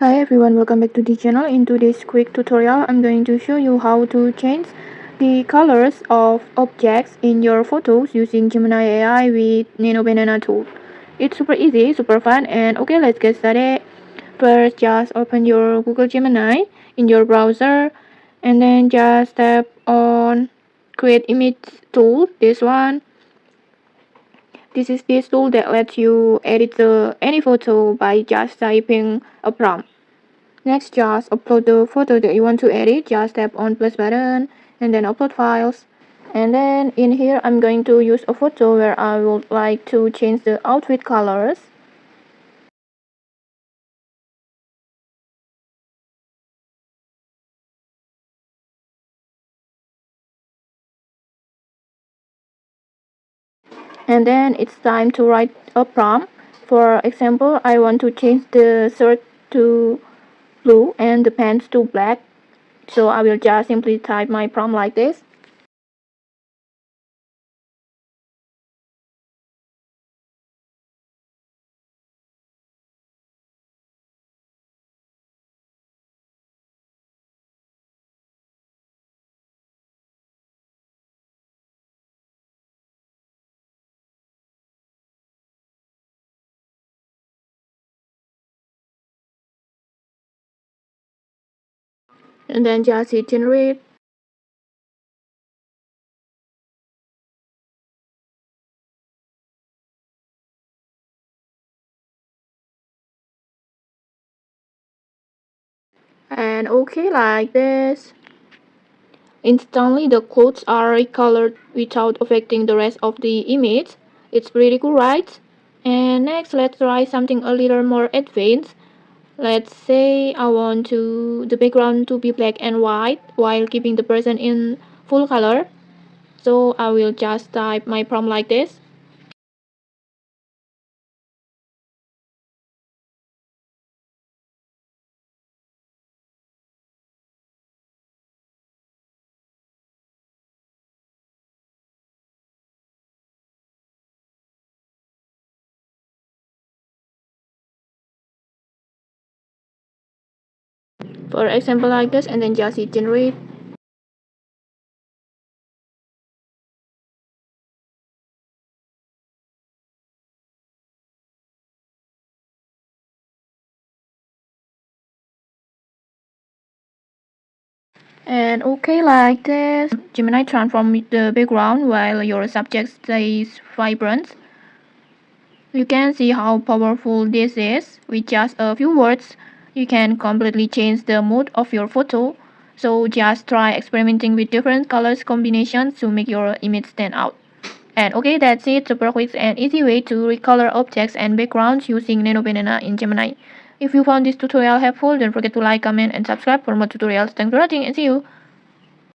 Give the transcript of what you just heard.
Hi everyone, welcome back to the channel. In today's quick tutorial, I'm going to show you how to change the colors of objects in your photos using Gemini AI with Nano tool. It's super easy, super fun, and okay, let's get started. First, just open your Google Gemini in your browser, and then just tap on Create Image tool, this one. This is this tool that lets you edit any photo by just typing a prompt. Next, just upload the photo that you want to edit. Just tap on plus button and then upload files. And then in here, I'm going to use a photo where I would like to change the outfit colors. And then it's time to write a prompt. For example, I want to change the shirt to blue and the pants to black. So I will just simply type my prompt like this. And then just hit generate. And okay, like this. Instantly, the clothes are recolored without affecting the rest of the image. It's pretty cool, right? And next, let's try something a little more advanced. Let's say I want the background to be black and white while keeping the person in full color. So I will just type my prompt like this. For example, like this, and then just hit generate. And okay, like this. Gemini transform the background while your subject stays vibrant. You can see how powerful this is. With just a few words, you can completely change the mood of your photo. So just try experimenting with different colors combinations to make your image stand out. And okay, that's it. Super quick and easy way to recolor objects and backgrounds using Nano in Gemini. If you found this tutorial helpful, don't forget to like, comment, and subscribe for more tutorials. Thanks for watching and see you.